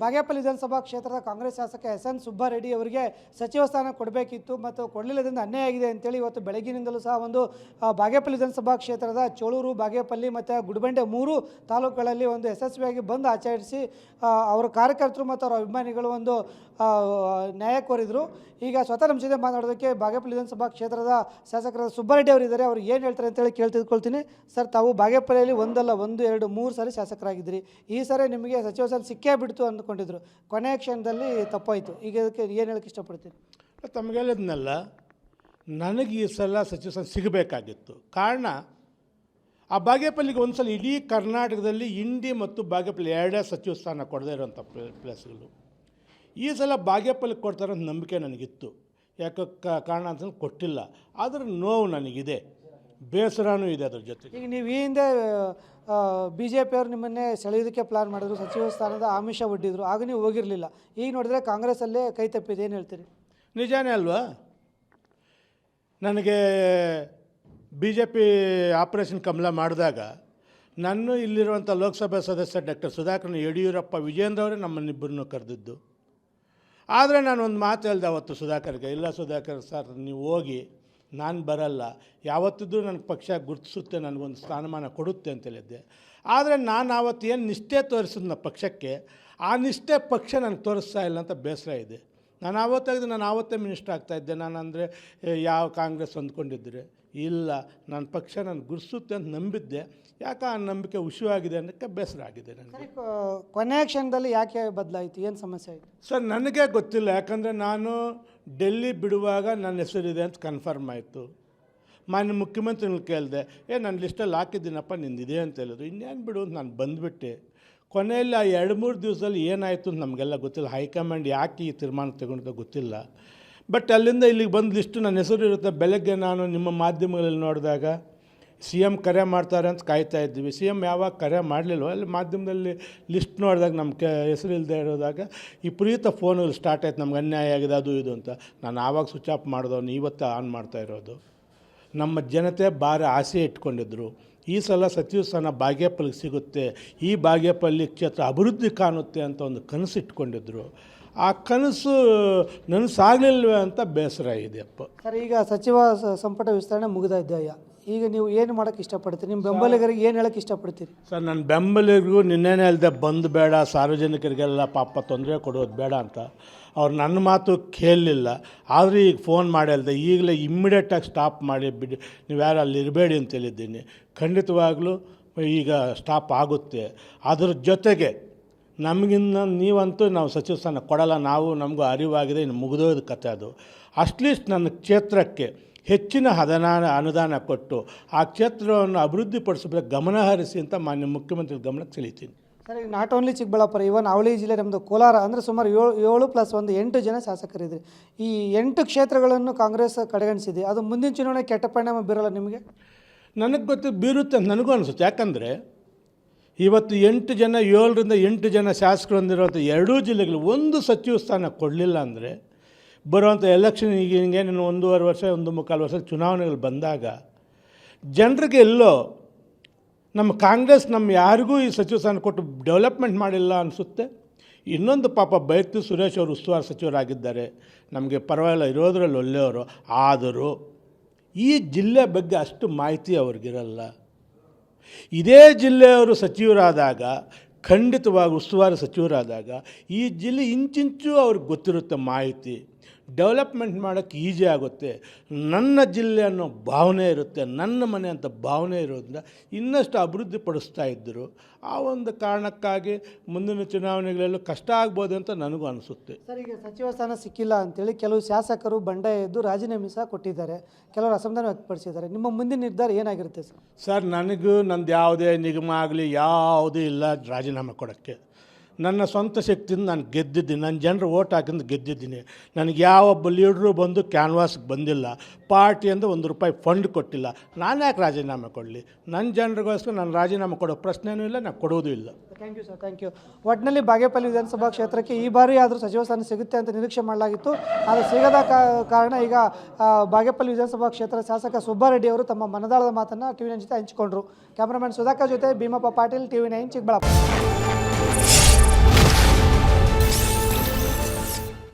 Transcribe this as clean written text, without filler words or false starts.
ಬಾಗೇಪಲ್ಲಿ ವಿಧಾನಸಭಾ ಕ್ಷೇತ್ರದ ಕಾಂಗ್ರೆಸ್ ಶಾಸಕ ಎಸ್.ಎನ್. ಸುಬ್ಬಾರೆಡ್ಡಿ ಅವರಿಗೆ ಸಚಿವ ಸ್ಥಾನ ಕೊಡಬೇಕಿತ್ತು ಮತ್ತು ಕೊಡಲಿಲ್ಲದಿಂದ ಅನ್ಯಾಯ ಆಗಿದೆ ಅಂತೇಳಿ ಇವತ್ತು ಬೆಳಗ್ಗಿನಿಂದಲೂ ಸಹ ಒಂದು ಬಾಗೇಪಲ್ಲಿ ವಿಧಾನಸಭಾ ಕ್ಷೇತ್ರದ ಚೋಳೂರು, ಬಾಗೇಪಲ್ಲಿ ಮತ್ತು ಗುಡಿಬಂಡೆ 3 ತಾಲೂಕುಗಳಲ್ಲಿ ಒಂದು ಯಶಸ್ವಿಯಾಗಿ ಬಂದ್ ಆಚರಿಸಿ ಅವರ ಕಾರ್ಯಕರ್ತರು ಮತ್ತು ಅವರ ಅಭಿಮಾನಿಗಳು ಒಂದು ನ್ಯಾಯ ಕೋರಿದರು. ಈಗ ಸ್ವತಃ ನಮ್ಮ ಜೊತೆ ಮಾತಾಡೋದಕ್ಕೆ ಬಾಗೇಪಲ್ಲಿ ವಿಧಾನಸಭಾ ಕ್ಷೇತ್ರದ ಶಾಸಕರಾದ ಸುಬ್ಬಾರೆಡ್ಡಿ ಅವರು ಇದ್ದಾರೆ. ಅವ್ರು ಏನು ಹೇಳ್ತಾರೆ ಅಂತೇಳಿ ತಿಳ್ಕೊಳ್ತೀನಿ. ಸರ್, ತಾವು ಬಾಗೇಪಲ್ಲಿಯಲ್ಲಿ 1 ಅಲ್ಲ 1 2 3 ಸಾರಿ ಶಾಸಕರಾಗಿದ್ದೀರಿ. ಈ ಸಾರಿ ನಿಮಗೆ ಸಚಿವ ಸ್ಥಾನ ಸಿಕ್ಕೇ ಬಿಡ್ತು ಅಂದ್ಕೊಂಡಿದ್ರು, ಕೊನೆಯ ಕ್ಷಣದಲ್ಲಿ ತಪ್ಪಾಯಿತು. ಈಗ ಇದಕ್ಕೆ ಏನು ಹೇಳಕ್ಕೆ ಇಷ್ಟಪಡ್ತೀನಿ? ತಮಗೆ ಹೇಳಿದ್ನಲ್ಲ, ನನಗೆ ಈ ಸಲ ಸಚಿವ ಸ್ಥಾನ ಸಿಗಬೇಕಾಗಿತ್ತು. ಕಾರಣ, ಆ ಬಾಗೇಪಲ್ಲಿಗೆ ಒಂದು ಸಲ ಇಡೀ ಕರ್ನಾಟಕದಲ್ಲಿ ಇಂಡಿ ಮತ್ತು ಬಾಗೇಪಲ್ಲಿ 2 ಸಚಿವ ಸ್ಥಾನ ಕೊಡದೇ ಇರೋಂಥ ಪ್ಲೇಸ್ಗಳು. ಈ ಸಲ ಬಾಗೇಪಲ್ಲಿಗೆ ಕೊಡ್ತಾರೆ ಅಂತ ನಂಬಿಕೆ ನನಗಿತ್ತು. ಯಾಕೆ ಕಾರಣ ಅಂತಂದ್ರೆ ಕೊಟ್ಟಿಲ್ಲ. ಅದರ ನೋವು ನನಗಿದೆ, ಬೇಸರನೂ ಇದೆ ಅದ್ರ ಜೊತೆಗೆ. ಈಗ ನೀವು ಈ ಹಿಂದೆ BJP ಅವರು ನಿಮ್ಮನ್ನೇ ಸೆಳೆಯೋದಕ್ಕೆ ಪ್ಲಾನ್ ಮಾಡಿದ್ರು, ಸಚಿವ ಸ್ಥಾನದ ಆಮಿಷ ಒಡ್ಡಿದ್ರು, ಆಗ ನೀವು ಹೋಗಿರಲಿಲ್ಲ. ಈಗ ನೋಡಿದ್ರೆ ಕಾಂಗ್ರೆಸ್ಸಲ್ಲೇ ಕೈ ತಪ್ಪಿದೆ. ಏನು ಹೇಳ್ತೀರಿ? ನಿಜಾನೇ ಅಲ್ವಾ? ನನಗೆ BJP ಆಪರೇಷನ್ ಕಮಲ ಮಾಡಿದಾಗ ನಾನು ಇಲ್ಲಿರುವಂಥ ಲೋಕಸಭಾ ಸದಸ್ಯ ಡಾಕ್ಟರ್ ಸುಧಾಕರ್ ಯಡಿಯೂರಪ್ಪ, ವಿಜೇಂದ್ರ ಅವರೇ ನಮ್ಮನ್ನಿಬ್ಬರನ್ನು ಕರೆದಿದ್ದು. ಆದರೆ ನಾನು ಒಂದು ಮಾತು ಹೇಳಿದೆ ಅವತ್ತು ಸುಧಾಕರ್ಗೆ, ಇಲ್ಲ ಸುಧಾಕರ್ ಸರ್, ನೀವು ಹೋಗಿ, ನಾನು ಬರಲ್ಲ, ಯಾವತ್ತಿದ್ರೂ ನನಗೆ ಪಕ್ಷ ಗುರುತಿಸುತ್ತೆ, ನನಗೊಂದು ಸ್ಥಾನಮಾನ ಕೊಡುತ್ತೆ ಅಂತ ಹೇಳಿದ್ದೆ. ಆದರೆ ನಾನು ಆವತ್ತು ಏನು ನಿಷ್ಠೆ ತೋರಿಸಿದ್ನ ಪಕ್ಷಕ್ಕೆ, ಆ ನಿಷ್ಠೆ ಪಕ್ಷ ನನಗೆ ತೋರಿಸ್ತಾ ಇಲ್ಲ ಅಂತ ಬೇಸರ ಇದೆ. ನಾನು ಆವತ್ತೇ ಮಿನಿಸ್ಟರ್ ಆಗ್ತಾಯಿದ್ದೆ. ನಾನು ಅಂದರೆ ಯಾವ ಕಾಂಗ್ರೆಸ್ ಅಂದ್ಕೊಂಡಿದ್ದರೆ ಇಲ್ಲ, ನನ್ನ ಪಕ್ಷ ನಾನು ಗುರುತಿಸುತ್ತೆ ಅಂತ ನಂಬಿದ್ದೆ. ಯಾಕೆ ಆ ನಂಬಿಕೆ ಹುಷುವಾಗಿದೆ ಅನ್ನೋಕ್ಕೆ ಬೇಸರ ಆಗಿದೆ ನನಗೆ. ಕೊನೆಯ ಕ್ಷಣದಲ್ಲಿ ಯಾಕೆ ಬದಲಾಯಿತು? ಏನು ಸಮಸ್ಯೆ ಆಯಿತು? ಸರ್, ನನಗೆ ಗೊತ್ತಿಲ್ಲ. ಯಾಕಂದರೆ ನಾನು ಡೆಲ್ಲಿ ಬಿಡುವಾಗ ನನ್ನ ಹೆಸರಿದೆ ಅಂತ ಕನ್ಫರ್ಮ್ ಆಯಿತು. ಮಾನ್ಯ ಮುಖ್ಯಮಂತ್ರಿಗಳು ಕೇಳಿದೆ, ನನ್ನ ಲಿಸ್ಟಲ್ಲಿ ಹಾಕಿದ್ದೀನಪ್ಪ, ನಿಂದಿದೆ ಅಂತ ಹೇಳಿದ್ರು. ಇನ್ನೇನು ಬಿಡು ಅಂತ ನಾನು ಬಂದುಬಿಟ್ಟೆ. ಕೊನೆಯಲ್ಲಿ ಆ 2-3 ದಿವಸದಲ್ಲಿ ಏನಾಯಿತು ಅಂತ ನಮಗೆಲ್ಲ ಗೊತ್ತಿಲ್ಲ. ಹೈಕಮಾಂಡ್ ಯಾಕೆ ಈ ತೀರ್ಮಾನ ತಗೊಂಡಿದ್ದೋ ಗೊತ್ತಿಲ್ಲ. ಬಟ್ ಅಲ್ಲಿಂದ ಇಲ್ಲಿಗೆ ಬಂದು ಲಿಸ್ಟು ನನ್ನ ಹೆಸರು ಇರುತ್ತೆ. ಬೆಳಗ್ಗೆ ನಾನು ನಿಮ್ಮ ಮಾಧ್ಯಮಗಳಲ್ಲಿ ನೋಡಿದಾಗ CM ಕರೆ ಮಾಡ್ತಾರೆ ಅಂತ ಕಾಯ್ತಾ ಇದ್ದೀವಿ. CM ಯಾವಾಗ ಕರೆ ಮಾಡಲಿಲ್ವೋ, ಅಲ್ಲಿ ಮಾಧ್ಯಮದಲ್ಲಿ ಲಿಸ್ಟ್ ನೋಡಿದಾಗ ನಮ್ಮ ಹೆಸರು ಇಲ್ಲದೆ ಇರೋದಾಗ ವಿಪರೀತ ಫೋನುಗಳು ಸ್ಟಾರ್ಟ್ ಆಯ್ತು, ನಮ್ಗೆ ಅನ್ಯಾಯ ಆಗಿದೆ ಅದು ಇದು ಅಂತ. ನಾನು ಆವಾಗ ಸ್ವಿಚ್ ಆಫ್ ಮಾಡಿದವನು ಇವತ್ತು ಆನ್ ಮಾಡ್ತಾ ಇರೋದು. ನಮ್ಮ ಜನತೆ ಭಾರಿ ಆಸೆ ಇಟ್ಕೊಂಡಿದ್ರು, ಈ ಸಲ ಸಚಿವ ಸ್ಥಾನ ಬಾಗೇಪಲ್ಲಿಗೆ ಸಿಗುತ್ತೆ, ಈ ಬಾಗೇಪಲ್ಲಿ ಕ್ಷೇತ್ರ ಅಭಿವೃದ್ಧಿ ಕಾಣುತ್ತೆ ಅಂತ ಒಂದು ಕನಸು ಇಟ್ಕೊಂಡಿದ್ರು. ಆ ಕನಸು ನನಸಾಗಲಿಲ್ವೇ ಅಂತ ಬೇಸರ ಇದೆಯಪ್ಪ. ಸರ್, ಈಗ ಸಚಿವ ಸಂಪುಟ ವಿಸ್ತರಣೆ ಮುಗಿದ ಅಧ್ಯಾಯ. ಈಗ ನೀವು ಏನು ಮಾಡೋಕ್ಕೆ ಇಷ್ಟಪಡ್ತೀರಿ? ನಿಮ್ಮ ಬೆಂಬಲಿಗರಿಗೆ ಏನು ಹೇಳೋಕ್ಕೆ ಇಷ್ಟಪಡ್ತೀರಿ? ಸರ್, ನನ್ನ ಬೆಂಬಲಿಗರಿಗೂ ನಿನ್ನೆನೇ ಅಲ್ಲದೆ ಬಂದು ಬೇಡ, ಸಾರ್ವಜನಿಕರಿಗೆಲ್ಲ ಪಾಪ ತೊಂದರೆ ಕೊಡೋದು ಬೇಡ ಅಂತ ಅವ್ರು ನನ್ನ ಮಾತು ಕೇಳಲಿಲ್ಲ. ಆದರೆ ಈಗ ಫೋನ್ ಮಾಡಿ ಹೇಳಿದೆ, ಈಗಲೇ ಇಮ್ಮಿಡಿಯೇಟಾಗಿ ಸ್ಟಾಪ್ ಮಾಡಿ ಬಿಡಿ, ನೀವು ಯಾರು ಅಲ್ಲಿ ಇರಬೇಡಿ ಅಂತ ಹೇಳಿದ್ದೀನಿ. ಖಂಡಿತವಾಗಲೂ ಈಗ ಸ್ಟಾಪ್ ಆಗುತ್ತೆ. ಅದ್ರ ಜೊತೆಗೆ ನಮಗಿನ್ನ ನೀವಂತೂ ನಾವು ಸಚಿವ ಸ್ಥಾನ ಕೊಡಲ್ಲ, ನಮಗೂ ಅರಿವಾಗಿದೆ, ಇನ್ನು ಮುಗಿದೋದು ಕತೆ ಅದು. ಅಟ್ಲೀಸ್ಟ್ ನನ್ನ ಕ್ಷೇತ್ರಕ್ಕೆ ಹೆಚ್ಚಿನ ಅನುದಾನ ಕೊಟ್ಟು ಆ ಕ್ಷೇತ್ರವನ್ನು ಅಭಿವೃದ್ಧಿಪಡಿಸಬೇಕು, ಗಮನ ಹರಿಸಿ ಅಂತ ಮಾನ್ಯ ಮುಖ್ಯಮಂತ್ರಿ ಗಮನಕ್ಕೆ ಸೆಳೀತೀನಿ. ಸರ್, ಈಗ ನಾಟ್ ಓನ್ಲಿ ಚಿಕ್ಕಬಳ್ಳಾಪುರ, ಇವನ್ ಅವಳಿ ಜಿಲ್ಲೆ, ನಮ್ಮದು ಕೋಲಾರ, ಅಂದರೆ ಸುಮಾರು 7 + 1 8 ಜನ ಶಾಸಕರಿದ್ರಿ. ಈ 8 ಕ್ಷೇತ್ರಗಳನ್ನು ಕಾಂಗ್ರೆಸ್ ಕಡೆಗಣಿಸಿದೆ. ಅದು ಮುಂದಿನ ಚುನಾವಣೆ ಕೆಟ್ಟ ಪರಿಣಾಮ ಬೀರಲ್ಲ ನಿಮಗೆ? ನನಗೆ ಗೊತ್ತು, ಬೀರುತ್ತೆ ಅಂತ ನನಗೂ ಅನಿಸುತ್ತೆ. ಯಾಕಂದರೆ ಇವತ್ತು 7 ಜನ 7ರಿಂದ 8 ಜನ ಶಾಸಕರು ಹೊಂದಿರುವಂಥ 2 ಜಿಲ್ಲೆಗಳು ಒಂದು ಸಚಿವ ಸ್ಥಾನ ಕೊಡಲಿಲ್ಲ ಅಂದರೆ ಬರುವಂಥ ಎಲೆಕ್ಷನ್, ಈಗ ಹಿಂಗೇನು 1.5 ವರ್ಷ 1.25 ವರ್ಷ ಚುನಾವಣೆಗಳು ಬಂದಾಗ ಜನರಿಗೆ ಎಲ್ಲೋ ನಮ್ಮ ಕಾಂಗ್ರೆಸ್ ಯಾರಿಗೂ ಈ ಸಚಿವ ಸ್ಥಾನ ಕೊಟ್ಟು ಡೆವಲಪ್ಮೆಂಟ್ ಮಾಡಿಲ್ಲ ಅನಿಸುತ್ತೆ. ಇನ್ನೊಂದು ಪಾಪ ಬೈತು ಸುರೇಶ್ ಅವರು ಉಸ್ತುವಾರಿ ಸಚಿವರಾಗಿದ್ದಾರೆ, ನಮಗೆ ಪರವಾಗಿಲ್ಲ, ಇರೋದ್ರಲ್ಲಿ ಒಳ್ಳೆಯವರು. ಆದರೂ ಈ ಜಿಲ್ಲೆ ಬಗ್ಗೆ ಅಷ್ಟು ಮಾಹಿತಿ ಅವ್ರಿಗಿರಲ್ಲ. ಇದೇ ಜಿಲ್ಲೆಯವರು ಸಚಿವರಾದಾಗ, ಖಂಡಿತವಾಗಿ ಉಸ್ತುವಾರಿ ಸಚಿವರಾದಾಗ ಈ ಜಿಲ್ಲೆ ಇಂಚಿಂಚು ಅವ್ರಿಗೆ ಗೊತ್ತಿರುತ್ತೆ ಮಾಹಿತಿ. ಡೆವಲಪ್ಮೆಂಟ್ ಮಾಡೋಕ್ಕೆ ಈಸಿ ಆಗುತ್ತೆ. ನನ್ನ ಜಿಲ್ಲೆ ಅನ್ನೋ ಭಾವನೆ ಇರುತ್ತೆ, ನನ್ನ ಮನೆ ಅಂತ ಭಾವನೆ ಇರೋದ್ರಿಂದ ಇನ್ನಷ್ಟು ಅಭಿವೃದ್ಧಿ ಪಡಿಸ್ತಾ ಇದ್ದರು. ಆ ಒಂದು ಕಾರಣಕ್ಕಾಗಿ ಮುಂದಿನ ಚುನಾವಣೆಗಳಲ್ಲೂ ಕಷ್ಟ ಆಗ್ಬೋದು ಅಂತ ನನಗೂ ಅನಿಸುತ್ತೆ. ಸರ್, ಈಗ ಸಚಿವ ಸ್ಥಾನ ಸಿಕ್ಕಿಲ್ಲ ಅಂತೇಳಿ ಕೆಲವು ಶಾಸಕರು ಬಂಡಾಯ ಎದ್ದು ರಾಜೀನಾಮೆ ಸಹ ಕೊಟ್ಟಿದ್ದಾರೆ, ಕೆಲವರು ಅಸಮಾಧಾನ ವ್ಯಕ್ತಪಡಿಸಿದ್ದಾರೆ. ನಿಮ್ಮ ಮುಂದಿನ ನಿರ್ಧಾರ ಏನಾಗಿರುತ್ತೆ ಸರ್? ಸರ್, ನನಗೂ ನಂದು ಯಾವುದೇ ನಿಗಮ ಆಗಲಿ ಯಾವುದೂ ಇಲ್ಲ ರಾಜೀನಾಮೆ ಕೊಡೋಕ್ಕೆ. ನನ್ನ ಸ್ವಂತ ಶಕ್ತಿಯಿಂದ ನಾನು ಗೆದ್ದಿದ್ದೀನಿ, ನನ್ನ ಜನರು ಓಟ್ ಹಾಕಿಂದ ಗೆದ್ದಿದ್ದೀನಿ. ನನಗೆ ಯಾವೊಬ್ಬ ಲೀಡ್ರು ಬಂದು ಕ್ಯಾನ್ವಾಸ್ಗೆ ಬಂದಿಲ್ಲ, ಪಾರ್ಟಿಯಿಂದ ₹1 ಫಂಡ್ ಕೊಟ್ಟಿಲ್ಲ. ನಾನು ಯಾಕೆ ರಾಜೀನಾಮೆ ಕೊಡಲಿ? ನನ್ನ ಜನರಿಗೋಸ್ಕರ ನಾನು ರಾಜೀನಾಮೆ ಕೊಡೋ ಪ್ರಶ್ನೆಯೂ ಇಲ್ಲ, ನಾನು ಕೊಡೋದು ಇಲ್ಲ. Thank you sir, thank you. ಒಟ್ಟಿನಲ್ಲಿ ಬಾಗೇಪಲ್ಲಿ ವಿಧಾನಸಭಾ ಕ್ಷೇತ್ರಕ್ಕೆ ಈ ಬಾರಿ ಆದರೂ ಸಚಿವ ಸ್ಥಾನ ಸಿಗುತ್ತೆ ಅಂತ ನಿರೀಕ್ಷೆ ಮಾಡಲಾಗಿತ್ತು. ಆದರೆ ಸಿಗದ ಕಾರಣ ಈಗ ಬಾಗೇಪಲ್ಲಿ ವಿಧಾನಸಭಾ ಕ್ಷೇತ್ರದ ಶಾಸಕ ಸುಬ್ಬಾರೆಡ್ಡಿ ಅವರು ತಮ್ಮ ಮನದಾಳದ ಮಾತನ್ನು TV9 ಜೊತೆ ಹಂಚಿಕೊಂಡ್ರು. ಕ್ಯಾಮ್ರಾಮನ್ ಸುಧಾಕರ್ ಜೊತೆ ಭೀಮಪ್ಪ ಪಾಟೀಲ್, TV9 ಚಿಕ್ಕಬಳ್ಳಾಪುರ.